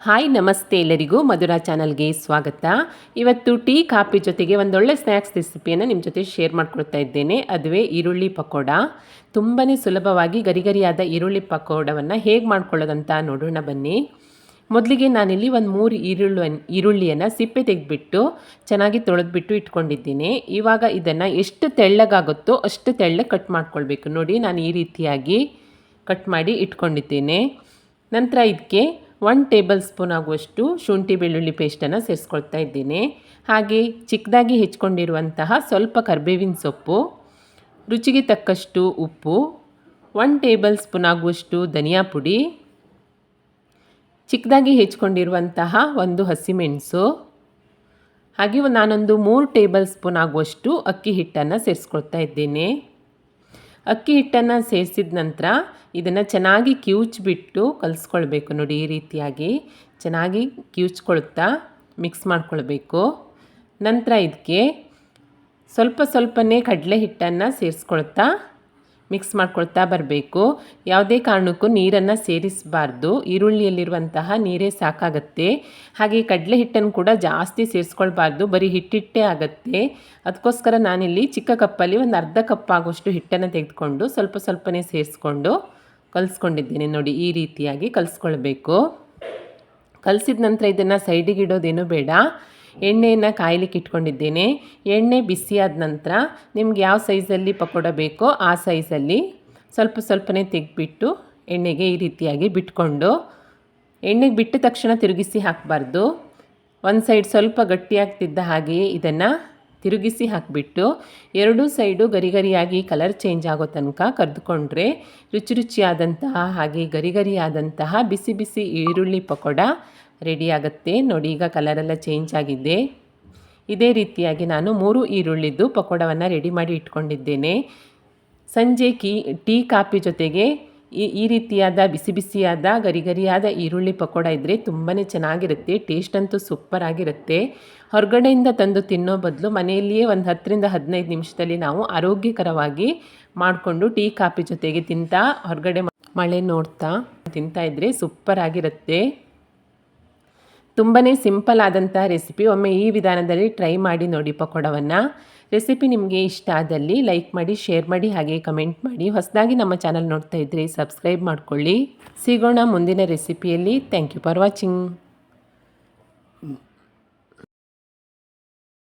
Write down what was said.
Hi ನಮಸ್ತೆ ಎಲ್ಲರಿಗೂ ಮಧುರಾ ಚಾನಲ್ಗೆ ಸ್ವಾಗತ. ಇವತ್ತು ಟೀ ಕಾಫಿ ಜೊತೆಗೆ ಒಂದೊಳ್ಳೆ ಸ್ನ್ಯಾಕ್ಸ್ ರೆಸಿಪಿಯನ್ನು ನಿಮ್ಮ ಜೊತೆ ಶೇರ್ ಮಾಡ್ಕೊಳ್ತಾ ಇದ್ದೇನೆ. ಅದುವೇ ಈರುಳ್ಳಿ ಪಕೋಡ. ತುಂಬಾ ಸುಲಭವಾಗಿ ಗರಿಗರಿಯಾದ ಈರುಳ್ಳಿ ಪಕೋಡವನ್ನು ಹೇಗೆ ಮಾಡ್ಕೊಳ್ಳೋದಂತ ನೋಡೋಣ ಬನ್ನಿ. ಮೊದಲಿಗೆ ನಾನಿಲ್ಲಿ ಒಂದು 3 ಈರುಳ್ಳಿಯನ್ನು ಸಿಪ್ಪೆ ತೆಗೆದುಬಿಟ್ಟು ಚೆನ್ನಾಗಿ ತೊಳೆದ್ಬಿಟ್ಟು ಇಟ್ಕೊಂಡಿದ್ದೀನಿ. ಇವಾಗ ಇದನ್ನು ಎಷ್ಟು ತೆಳ್ಳಗಾಗುತ್ತೋ ಅಷ್ಟು ತೆಳ್ಳಗೆ ಕಟ್ ಮಾಡ್ಕೊಳ್ಬೇಕು. ನೋಡಿ, ನಾನು ಈ ರೀತಿಯಾಗಿ ಕಟ್ ಮಾಡಿ ಇಟ್ಕೊಂಡಿದ್ದೇನೆ. ನಂತರ ಇದಕ್ಕೆ 1 ಟೇಬಲ್ ಸ್ಪೂನ್ ಆಗುವಷ್ಟು ಶುಂಠಿ ಬೆಳ್ಳುಳ್ಳಿ ಪೇಸ್ಟನ್ನು ಸೇರಿಸ್ಕೊಳ್ತಾ ಇದ್ದೀನಿ. ಹಾಗೆ ಚಿಕ್ಕದಾಗಿ ಹೆಚ್ಕೊಂಡಿರುವಂತಹ ಸ್ವಲ್ಪ ಕರಿಬೇವಿನ ಸೊಪ್ಪು, ರುಚಿಗೆ ತಕ್ಕಷ್ಟು ಉಪ್ಪು, 1 ಟೇಬಲ್ ಸ್ಪೂನ್ ಆಗುವಷ್ಟು ಧನಿಯಾ ಪುಡಿ, ಚಿಕ್ಕದಾಗಿ ಹೆಚ್ಕೊಂಡಿರುವಂತಹ ಒಂದು ಹಸಿಮೆಣಸು, ಹಾಗೆ ನಾನೊಂದು 3 ಟೇಬಲ್ ಸ್ಪೂನ್ ಆಗುವಷ್ಟು ಅಕ್ಕಿ ಹಿಟ್ಟನ್ನು ಸೇರಿಸ್ಕೊಳ್ತಾ ಇದ್ದೀನಿ. ಅಕ್ಕಿ ಹಿಟ್ಟನ್ನು ಸೇರಿಸಿದ ನಂತರ ಇದನ್ನು ಚೆನ್ನಾಗಿ ಕಿವುಚ್ಬಿಟ್ಟು ಕಲಿಸ್ಕೊಳ್ಬೇಕು. ನೋಡಿ, ಈ ರೀತಿಯಾಗಿ ಚೆನ್ನಾಗಿ ಕಿವುಚ್ಕೊಳ್ತಾ ಮಿಕ್ಸ್ ಮಾಡ್ಕೊಳ್ಬೇಕು. ನಂತರ ಇದಕ್ಕೆ ಸ್ವಲ್ಪನೇ ಕಡಲೆ ಹಿಟ್ಟನ್ನು ಸೇರಿಸ್ಕೊಳ್ತಾ ಮಿಕ್ಸ್ ಮಾಡ್ಕೊಳ್ತಾ ಬರಬೇಕು. ಯಾವುದೇ ಕಾರಣಕ್ಕೂ ನೀರನ್ನು ಸೇರಿಸಬಾರ್ದು. ಈರುಳ್ಳಿಯಲ್ಲಿರುವಂತಹ ನೀರೇ ಸಾಕಾಗತ್ತೆ. ಹಾಗೆ ಕಡಲೆ ಹಿಟ್ಟನ್ನು ಕೂಡ ಜಾಸ್ತಿ ಸೇರಿಸ್ಕೊಳ್ಬಾರ್ದು, ಬರೀ ಹಿಟ್ಟಿಟ್ಟೇ ಆಗುತ್ತೆ. ಅದಕ್ಕೋಸ್ಕರ ನಾನಿಲ್ಲಿ ಚಿಕ್ಕ ಕಪ್ಪಲ್ಲಿ ಒಂದು ಅರ್ಧ ಕಪ್ ಆಗೋಷ್ಟು ಹಿಟ್ಟನ್ನು ತೆಗೆದುಕೊಂಡು ಸ್ವಲ್ಪನೇ ಸೇರಿಸ್ಕೊಂಡು ಕಲಿಸ್ಕೊಂಡಿದ್ದೀನಿ. ನೋಡಿ, ಈ ರೀತಿಯಾಗಿ ಕಲಿಸ್ಕೊಳ್ಬೇಕು. ಕಲಿಸಿದ ನಂತರ ಇದನ್ನು ಸೈಡಿಗೆ ಇಡೋದೇನೂ ಬೇಡ. ಎಣ್ಣೆಯನ್ನು ಕಾಯಲಿಕ್ಕೆ ಇಟ್ಕೊಂಡಿದ್ದೇನೆ. ಎಣ್ಣೆ ಬಿಸಿಯಾದ ನಂತರ ನಿಮ್ಗೆ ಯಾವ ಸೈಜಲ್ಲಿ ಪಕೋಡ ಬೇಕೋ ಆ ಸೈಜಲ್ಲಿ ಸ್ವಲ್ಪನೇ ತೆಗೆದುಬಿಟ್ಟು ಎಣ್ಣೆಗೆ ಈ ರೀತಿಯಾಗಿ ಬಿಟ್ಕೊಂಡು, ಎಣ್ಣೆಗೆ ಬಿಟ್ಟ ತಕ್ಷಣ ತಿರುಗಿಸಿ ಹಾಕಬಾರ್ದು. ಒಂದು ಸೈಡ್ ಸ್ವಲ್ಪ ಗಟ್ಟಿಯಾಗ್ತಿದ್ದ ಹಾಗೆಯೇ ಇದನ್ನು ತಿರುಗಿಸಿ ಹಾಕಿಬಿಟ್ಟು ಎರಡೂ ಸೈಡು ಗರಿಗರಿಯಾಗಿ ಕಲರ್ ಚೇಂಜ್ ಆಗೋ ತನಕ ಕರೆದುಕೊಂಡ್ರೆ ರುಚಿಯಾದಂತಹ ಹಾಗೆ ಗರಿಗರಿಯಾದಂತಹ ಬಿಸಿ ಬಿಸಿ ಈರುಳ್ಳಿ ಪಕೋಡ ರೆಡಿ ಆಗುತ್ತೆ. ನೋಡಿ, ಈಗ ಕಲರೆಲ್ಲ ಚೇಂಜ್ ಆಗಿದೆ. ಇದೇ ರೀತಿಯಾಗಿ ನಾನು 3 ಈರುಳ್ಳಿದ್ದು ಪಕೋಡವನ್ನು ರೆಡಿ ಮಾಡಿ ಇಟ್ಕೊಂಡಿದ್ದೇನೆ. ಸಂಜೆ ಟೀ ಕಾಫಿ ಜೊತೆಗೆ ಈ ರೀತಿಯಾದ ಬಿಸಿಯಾದ ಗರಿಗರಿಯಾದ ಈರುಳ್ಳಿ ಪಕೋಡ ಇದ್ದರೆ ತುಂಬಾ ಚೆನ್ನಾಗಿರುತ್ತೆ. ಟೇಸ್ಟ್ ಅಂತೂ ಸೂಪರ್ ಆಗಿರುತ್ತೆ. ಹೊರಗಡೆಯಿಂದ ತಂದು ತಿನ್ನೋ ಬದಲು ಮನೆಯಲ್ಲಿಯೇ ಒಂದು 10 ರಿಂದ 15 ನಿಮಿಷದಲ್ಲಿ ನಾವು ಆರೋಗ್ಯಕರವಾಗಿ ಮಾಡಿಕೊಂಡು ಟೀ ಕಾಫಿ ಜೊತೆಗೆ ತಿಂತಾ ಹೊರಗಡೆ ಮಳೆ ನೋಡ್ತಾ ತಿಂತಾ ಇದ್ದರೆ ಸೂಪರ್ ಆಗಿರುತ್ತೆ. ತುಂಬಾ ಸಿಂಪಲ್ ಆದಂಥ ರೆಸಿಪಿ. ಒಮ್ಮೆ ಈ ವಿಧಾನದಲ್ಲಿ ಟ್ರೈ ಮಾಡಿ ನೋಡಿ ಪಕೋಡವನ್ನು. ರೆಸಿಪಿ ನಿಮಗೆ ಇಷ್ಟ ಆದಲ್ಲಿ ಲೈಕ್ ಮಾಡಿ, ಶೇರ್ ಮಾಡಿ, ಹಾಗೆ ಕಮೆಂಟ್ ಮಾಡಿ. ಹೊಸದಾಗಿ ನಮ್ಮ ಚಾನಲ್ ನೋಡ್ತಾ ಇದ್ದರೆ ಸಬ್ಸ್ಕ್ರೈಬ್ ಮಾಡ್ಕೊಳ್ಳಿ. ಸಿಗೋಣ ಮುಂದಿನ ರೆಸಿಪಿಯಲ್ಲಿ. Thank you for watching.